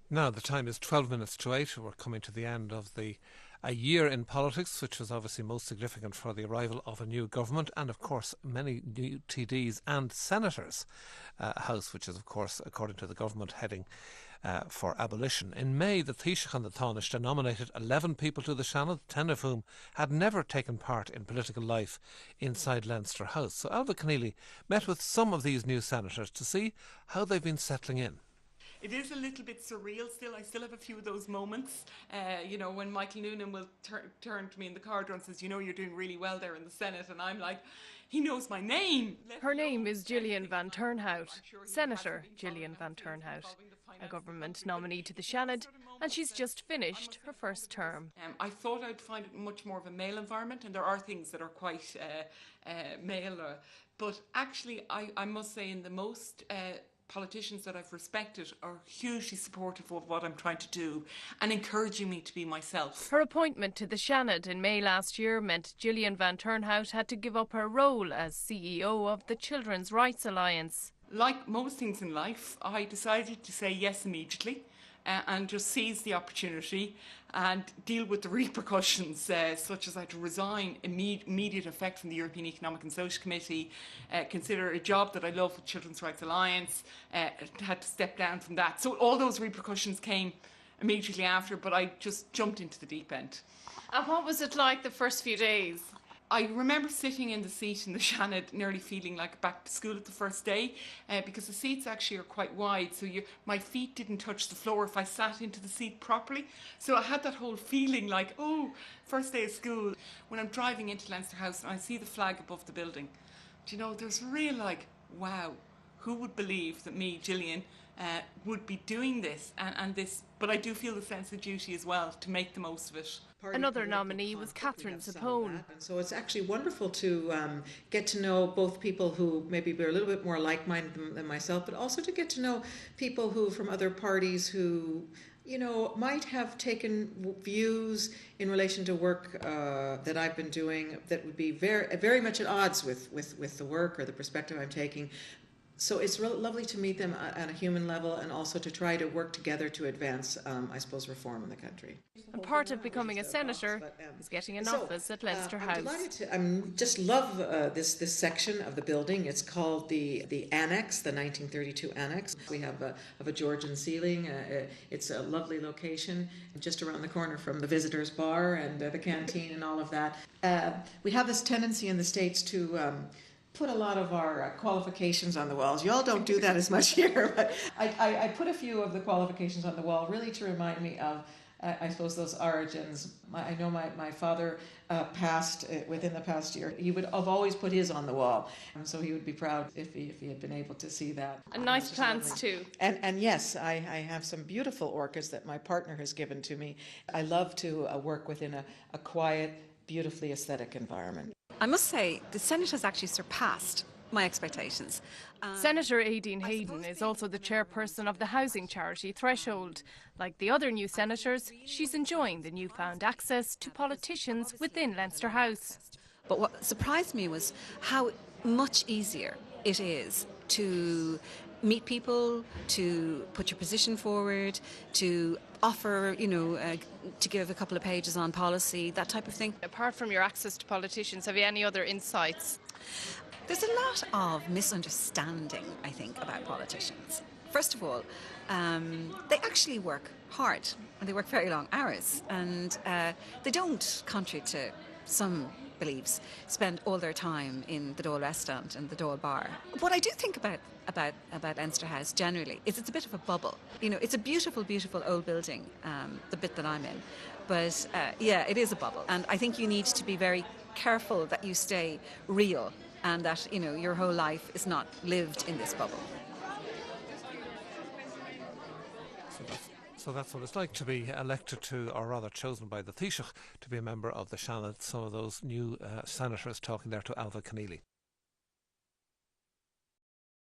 Now, the time is 12 minutes to 8. We're coming to the end of a year in politics, which was obviously most significant for the arrival of a new government and, of course, many new TDs and senators. House, which is, of course, according to the government, heading for abolition. In May, the Taoiseach and the Taoiseach nominated 11 people to the Seanad, 10 of whom had never taken part in political life inside Leinster House. So Ailbhe Conneely met with some of these new senators to see how they've been settling in. It is a little bit surreal still. I still have a few of those moments. When Michael Noonan will turn to me in the corridor and says, you're doing really well there in the Senate. And I'm like, he knows my name. Her name is Jillian van Turnhout, Senator Jillian van Turnhout, a government nominee to the Seanad, and she's just finished her first term. I thought I'd find it much more of a male environment, and there are things that are quite male. But actually, I must say, in the most politicians that I've respected are hugely supportive of what I'm trying to do and encouraging me to be myself. Her appointment to the Seanad in May last year meant Jillian van Turnhout had to give up her role as CEO of the Children's Rights Alliance. Like most things in life, I decided to say yes immediately and just seize the opportunity and deal with the repercussions, such as I had to resign immediate effect from the European Economic and Social Committee, consider a job that I love with Children's Rights Alliance, had to step down from that. So all those repercussions came immediately after, but I just jumped into the deep end. And what was it like the first few days? I remember sitting in the seat in the Seanad nearly feeling like back to school at the first day because the seats actually are quite wide, so my feet didn't touch the floor if I sat into the seat properly. So I had that whole feeling like, oh, first day of school. When I'm driving into Leinster House and I see the flag above the building, there's real wow, who would believe that me, Jillian, would be doing this and this, but I do feel a sense of duty as well to make the most of it. Another nominee was Catherine Sapone. So it's actually wonderful to get to know both people who maybe were a little bit more like-minded than myself, but also to get to know people who from other parties who might have taken views in relation to work that I've been doing that would be very, very much at odds with the work or the perspective I'm taking. So it's lovely to meet them at a human level and also to try to work together to advance, I suppose, reform in the country. And part of becoming a senator is getting an office at Leinster House. I just love this section of the building. It's called the annex, the 1932 annex. We have a Georgian ceiling. It's a lovely location just around the corner from the visitors' bar and the canteen and all of that. We have this tendency in the States to put a lot of our qualifications on the walls. You all don't do that as much here, but I put a few of the qualifications on the wall really to remind me of, I suppose, those origins. I know my father passed within the past year. He would have always put his on the wall, and so he would be proud if he had been able to see that. And nice plants too. And yes, I have some beautiful orchids that my partner has given to me. I love to work within a quiet, beautifully aesthetic environment. I must say, the Senate has actually surpassed my expectations. Senator Aideen Hayden is also the chairperson of the housing charity Threshold. Like the other new senators, she's enjoying the newfound access to politicians within Leinster House. But what surprised me was how much easier it is to meet people, to put your position forward, to offer, to give a couple of pages on policy, that type of thing. Apart from your access to politicians, have you any other insights? There's a lot of misunderstanding, I think, about politicians. First of all, they actually work hard and they work very long hours, and they don't, contrary to some beliefs, spend all their time in the Dáil restaurant and the Dáil bar. What I do think about Leinster House generally is it's a bit of a bubble. It's a beautiful, beautiful old building, the bit that I'm in. But it is a bubble. And I think you need to be very careful that you stay real and that, your whole life is not lived in this bubble. So that's what it's like to be elected to, or rather chosen by the Taoiseach to be a member of the Seanad. Some of those new senators talking there to Ailbhe Conneely.